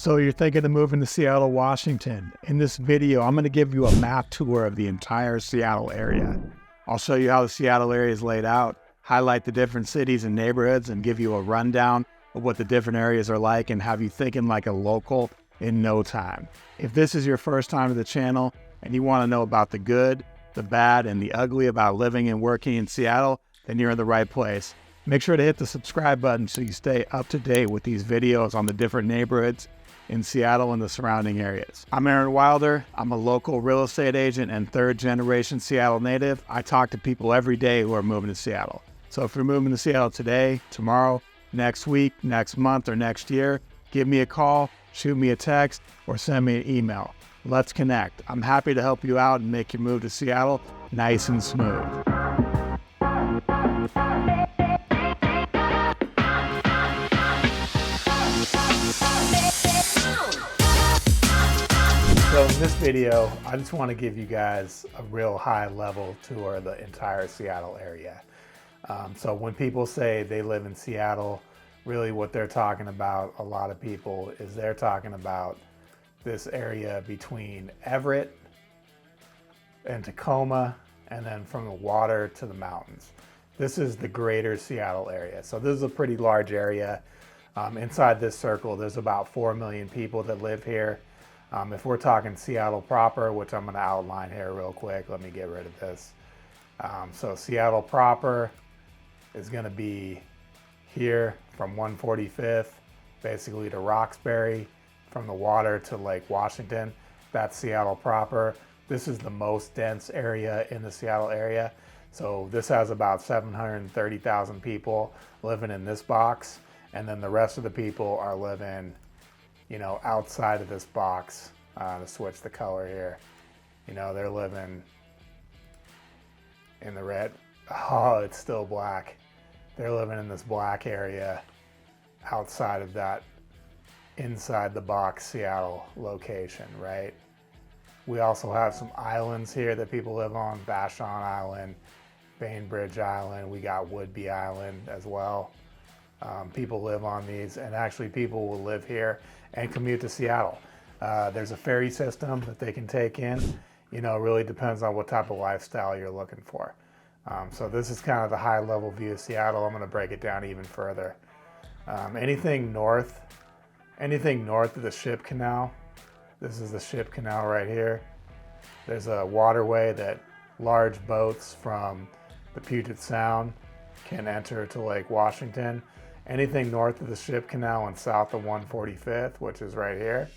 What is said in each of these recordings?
So you're thinking of moving to Seattle, Washington. In this video, I'm going to give you a map tour of the entire Seattle area. I'll show you how the Seattle area is laid out, highlight the different cities and neighborhoods, and give you a rundown of what the different areas are like and have you thinking like a local in no time. If this is your first time to the channel and you want to know about the good, the bad, and the ugly about living and working in Seattle, then you're in the right place. Make sure to hit the subscribe button so you stay up to date with these videos on the different neighborhoods in Seattle and the surrounding areas. I'm Aaron Wilder. I'm a local real estate agent and third-generation Seattle native. I talk to people every day who are moving to Seattle. So if you're moving to Seattle today, tomorrow, next week, next month, or next year, give me a call, shoot me a text, or send me an email. Let's connect. I'm happy to help you out and make your move to Seattle nice and smooth. So in this video, I just want to give you guys a real high level tour of the entire Seattle area. So when people say they live in Seattle, really what they're talking about, a lot of people, is they're talking about this area between Everett and Tacoma, and then from the water to the mountains. This is the greater Seattle area. So this is a pretty large area. Inside this circle, there's about 4 million people that live here. If we're talking Seattle proper, which I'm going to outline here real quick, let me get rid of this. So Seattle proper is going to be here from 145th, basically to Roxbury, from the water to Lake Washington. That's Seattle proper. This is the most dense area in the Seattle area. So this has about 730,000 people living in this box. And then the rest of the people are living, you know, outside of this box. To switch the color here, you know, they're living in the red. Oh, it's still black. They're living in this black area outside of that inside the box Seattle location, right? We also have some islands here that people live on. Vashon Island, Bainbridge Island. We got Woodby Island as well. People live on these, and actually people will live here and commute to Seattle. There's a ferry system that they can take in. You know, it really depends on what type of lifestyle you're looking for. So this is kind of the high level view of Seattle. I'm going to break it down even further. Anything north of the Ship Canal, this is the Ship Canal right here. There's a waterway that large boats from the Puget Sound can enter to Lake Washington. Anything north of the Ship Canal and south of 145th, which is right here,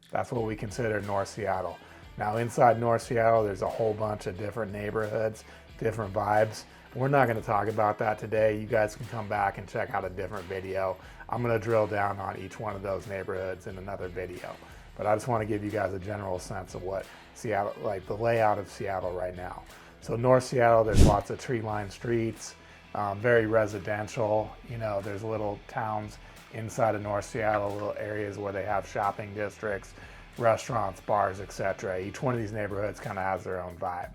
that's what we consider North Seattle. Now inside North Seattle, there's a whole bunch of different neighborhoods, different vibes. We're not going to talk about that today. You guys can come back and check out a different video. I'm going to drill down on each one of those neighborhoods in another video. But I just want to give you guys a general sense of what Seattle, like the layout of Seattle right now. So North Seattle, there's lots of tree-lined streets, very residential. You know, there's little towns inside of North Seattle, little areas where they have shopping districts, restaurants, bars, etc. Each one of these neighborhoods kind of has their own vibe.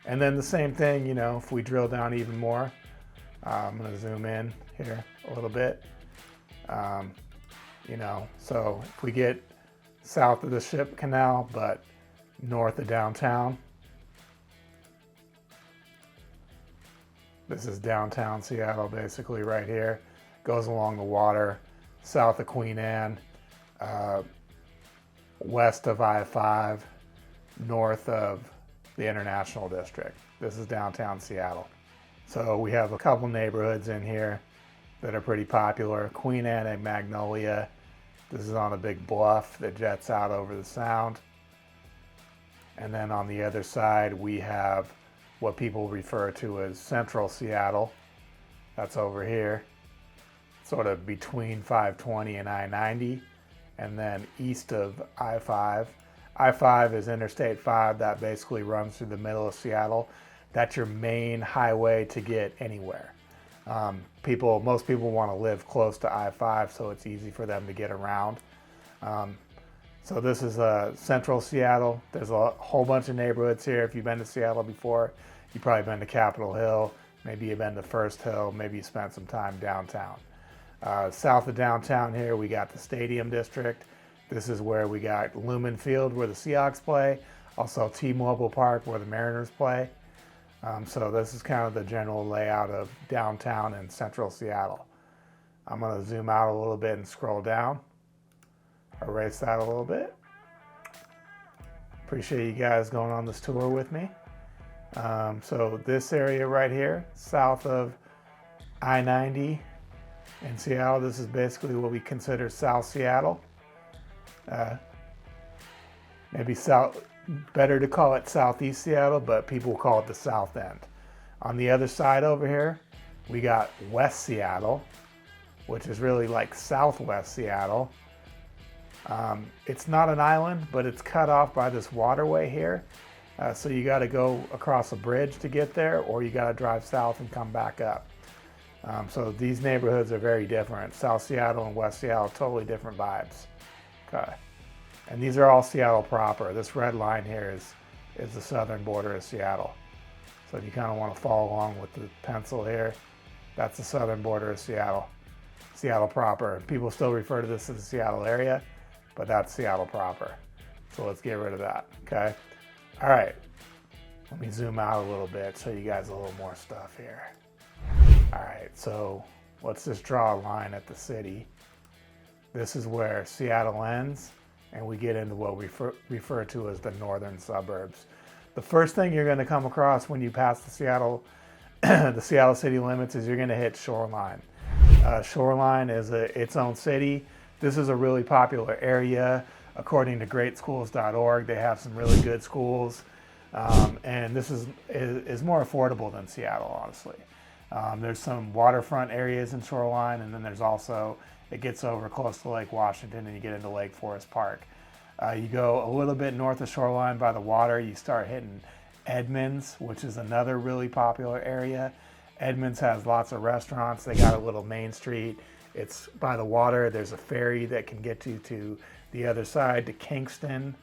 And then the same thing, you know, if we drill down even more, I'm going to zoom in here a little bit. You know, so if we get south of the Ship Canal, but north of downtown, this is downtown Seattle basically right here. Goes along the water, south of Queen Anne, west of I-5, north of the International District. This is downtown Seattle. So we have a couple neighborhoods in here that are pretty popular. Queen Anne and Magnolia. This is on a big bluff that jets out over the sound. And then on the other side, we have what people refer to as Central Seattle. That's over here, sort of between 520 and I-90, and then east of I-5. I-5 is Interstate 5 that basically runs through the middle of Seattle. That's your main highway to get anywhere. Most people want to live close to I-5 so it's easy for them to get around. So this is Central Seattle. There's a whole bunch of neighborhoods here. If you've been to Seattle before, you've probably been to Capitol Hill, maybe you've been to First Hill, maybe you spent some time downtown. South of downtown here, we got the Stadium District. This is where we got Lumen Field where the Seahawks play, also T-Mobile Park where the Mariners play. So this is kind of the general layout of downtown and central Seattle. I'm going to zoom out a little bit and scroll down. Erase that a little bit. Appreciate you guys going on this tour with me. So this area right here, south of I-90 in Seattle, this is basically what we consider South Seattle. Maybe better to call it Southeast Seattle, but people call it the South End. On the other side over here, we got West Seattle, which is really like Southwest Seattle. It's not an island, but it's cut off by this waterway here. So you got to go across a bridge to get there, or you got to drive south and come back up. So these neighborhoods are very different. South Seattle and West Seattle, totally different vibes. Okay. And these are all Seattle proper. This red line here is the southern border of Seattle. So if you kind of want to follow along with the pencil here, that's the southern border of Seattle. Seattle proper. People still refer to this as the Seattle area, but that's Seattle proper. So let's get rid of that, okay? All right, let me zoom out a little bit, show you guys a little more stuff here. All right, so let's just draw a line at the city. This is where Seattle ends, and we get into what we refer to as the northern suburbs. The first thing you're gonna come across when you pass the Seattle, the Seattle city limits is you're gonna hit Shoreline. Shoreline is its own city. This is a really popular area. According to greatschools.org, they have some really good schools. And this is more affordable than Seattle, honestly. There's some waterfront areas in Shoreline, and then there's also, it gets over close to Lake Washington and you get into Lake Forest Park. You go a little bit north of Shoreline by the water, you start hitting Edmonds, which is another really popular area. Edmonds has lots of restaurants. They got a little main street. It's by the water. There's a ferry that can get you to the other side, to Kingston.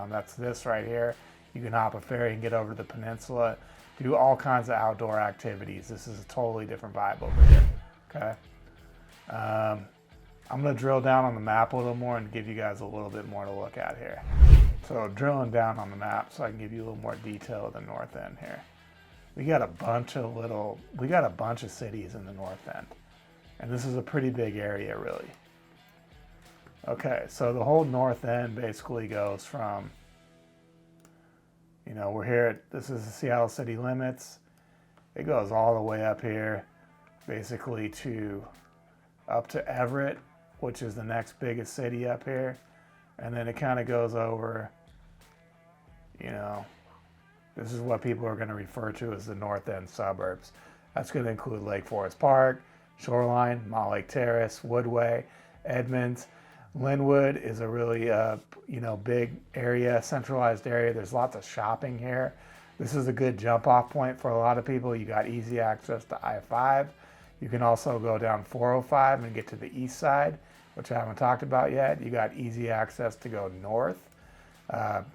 That's this right here. You can hop a ferry and get over to the peninsula, do all kinds of outdoor activities. This is a totally different vibe over here, okay? I'm gonna drill down on the map a little more and give you guys a little bit more to look at here. So drilling down on the map so I can give you a little more detail of the north end here. We got a bunch of cities in the north end. And this is a pretty big area, really. Okay, so the whole north end basically goes from, we're here this is the Seattle city limits. It goes all the way up here, basically up to Everett, which is the next biggest city up here. And then it kind of goes over, this is what people are going to refer to as the north end suburbs. That's going to include Lake Forest Park, Shoreline, Mont Lake Terrace, Woodway, Edmonds. Linwood is a really, big area, centralized area. There's lots of shopping here. This is a good jump off point for a lot of people. You got easy access to I-5. You can also go down 405 and get to the east side, which I haven't talked about yet. You got easy access to go north.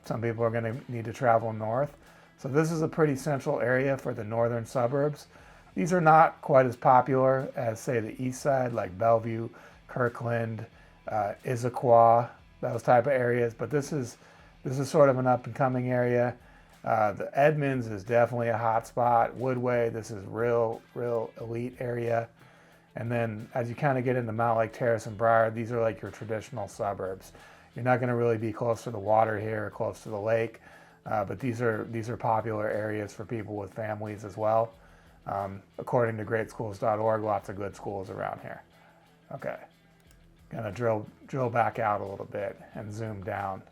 Some people are going to need to travel north. So this is a pretty central area for the northern suburbs. These are not quite as popular as, say, the east side, like Bellevue, Kirkland, Issaquah, those type of areas. But this is sort of an up-and-coming area. The Edmonds is definitely a hot spot. Woodway, this is real elite area. And then as you kind of get into Mount Lake Terrace and Briar, these are like your traditional suburbs. You're not going to really be close to the water here or close to the lake, but these are popular areas for people with families as well. According to greatschools.org, lots of good schools around here. Okay, gonna drill back out a little bit and zoom down.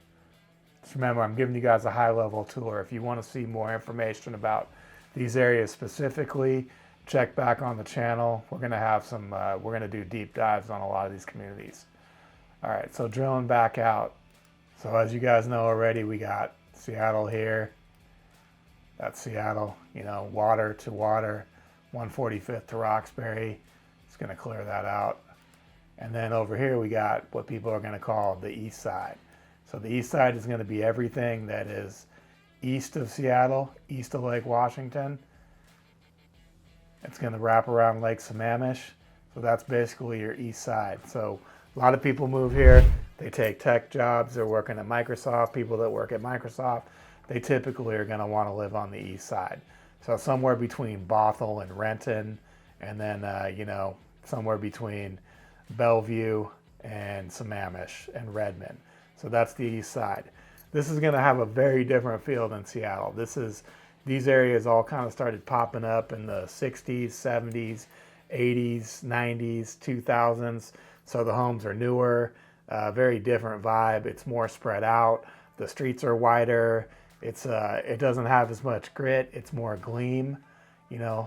Just remember, I'm giving you guys a high-level tour. If you want to see more information about these areas specifically, check back on the channel. We're gonna have we're gonna do deep dives on a lot of these communities. All right, so drilling back out. So as you guys know already, we got Seattle here. That's Seattle, water to water, 145th to Roxbury. It's gonna clear that out. And then over here, we got what people are gonna call the east side. So the east side is gonna be everything that is east of Seattle, east of Lake Washington. It's gonna wrap around Lake Sammamish. So that's basically your east side. So a lot of people move here. They take tech jobs. They're working at Microsoft. People that work at Microsoft, they typically are going to want to live on the east side. So somewhere between Bothell and Renton, and then, somewhere between Bellevue and Sammamish and Redmond. So that's the east side. This is going to have a very different feel than Seattle. These areas all kind of started popping up in the 60s, 70s, 80s, 90s, 2000s. So the homes are newer, very different vibe. It's more spread out. The streets are wider. It doesn't have as much grit. It's more gleam, a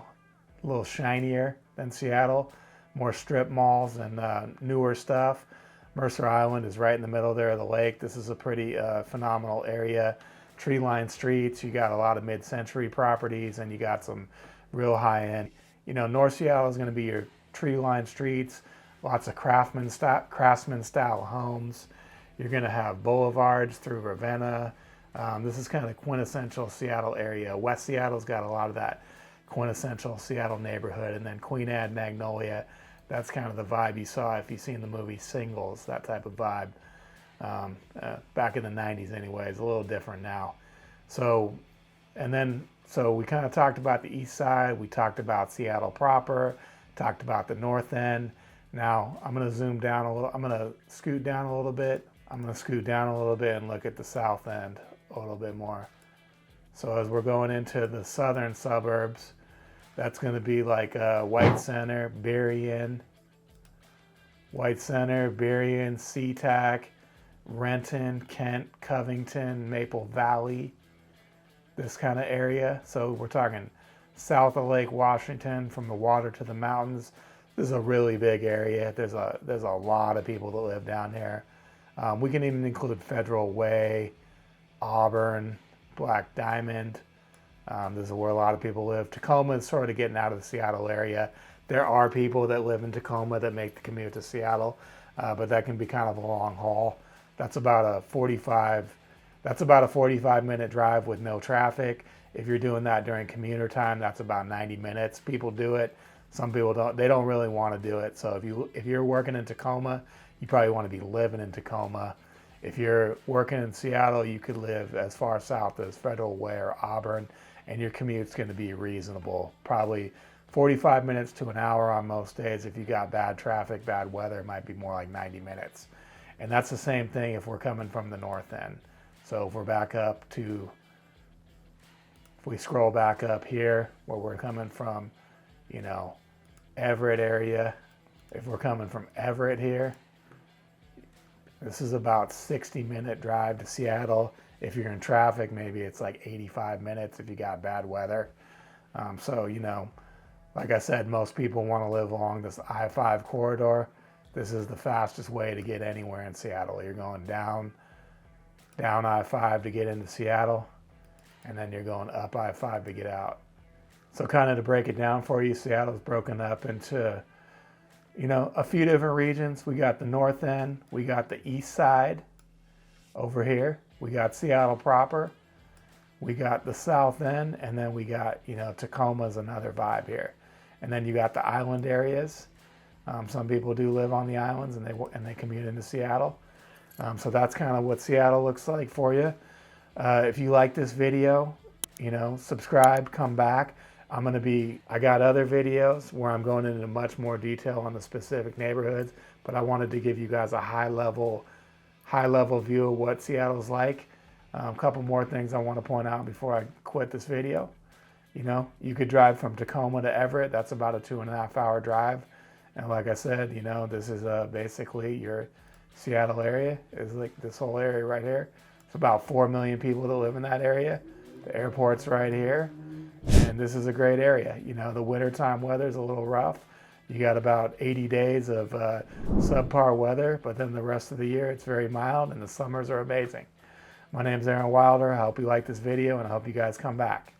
little shinier than Seattle. More strip malls and newer stuff. Mercer Island is right in the middle there of the lake. This is a pretty phenomenal area. Tree-lined streets. You got a lot of mid-century properties, and you got some real high-end. North Seattle is going to be your tree-lined streets. Lots of craftsman-style homes. You're going to have boulevards through Ravenna. This is kind of quintessential Seattle area. West Seattle's got a lot of that quintessential Seattle neighborhood, and then Queen Anne, Magnolia. That's kind of the vibe you saw if you've seen the movie Singles, that type of vibe. Back in the 90s anyway. It's a little different now. So we kind of talked about the east side. We talked about Seattle proper, talked about the north end. Now I'm going to zoom down a little. I'm going to scoot down a little bit. I'm going to scoot down a little bit and look at the south end a little bit more. So as we're going into the southern suburbs, that's going to be like White Center, Berrien, SeaTac, Renton, Kent, Covington, Maple Valley, this kind of area. So we're talking south of Lake Washington, from the water to the mountains. This is a really big area. There's a lot of people that live down here. We can even include Federal Way, Auburn, Black Diamond. This is where a lot of people live. Tacoma is sort of getting out of the Seattle area. There are people that live in Tacoma that make the commute to Seattle, but that can be kind of a long haul. That's about a 45-minute drive with no traffic. If you're doing that during commuter time, that's about 90 minutes. People do it. Some people don't. They don't really want to do it. So if you're working in Tacoma, you probably want to be living in Tacoma. If you're working in Seattle, you could live as far south as Federal Way or Auburn, and your commute's going to be reasonable. Probably 45 minutes to an hour on most days. If you got bad traffic, bad weather, it might be more like 90 minutes. And that's the same thing if we're coming from the north end. So if we're back up to, if we scroll back up here where we're coming from, Everett area, if we're coming from Everett here, this is about 60-minute drive to Seattle. If you're in traffic, maybe it's like 85 minutes if you got bad weather. Like I said, most people want to live along this I-5 corridor. This is the fastest way to get anywhere in Seattle. You're going down I-5 to get into Seattle, and then you're going up I-5 to get out. So kind of to break it down for you, Seattle's broken up into, a few different regions. We got the north end, we got the east side over here, we got Seattle proper, we got the south end, and then we got, Tacoma's another vibe here. And then you got the island areas. Some people do live on the islands and they commute into Seattle. So that's kind of what Seattle looks like for you. If you like this video, subscribe, come back. I got other videos where I'm going into much more detail on the specific neighborhoods, but I wanted to give you guys a high level view of what Seattle's like. A couple more things I want to point out before I quit this video. You could drive from Tacoma to Everett. That's about a 2.5 hour drive. And like I said, this is basically your Seattle area. Is like this whole area right here. It's about 4 million people that live in that area. The airport's right here. And this is a great area. The wintertime weather is a little rough. You got about 80 days of subpar weather, but then the rest of the year it's very mild and the summers are amazing. My name's Aaron Wilder. I hope you like this video and I hope you guys come back.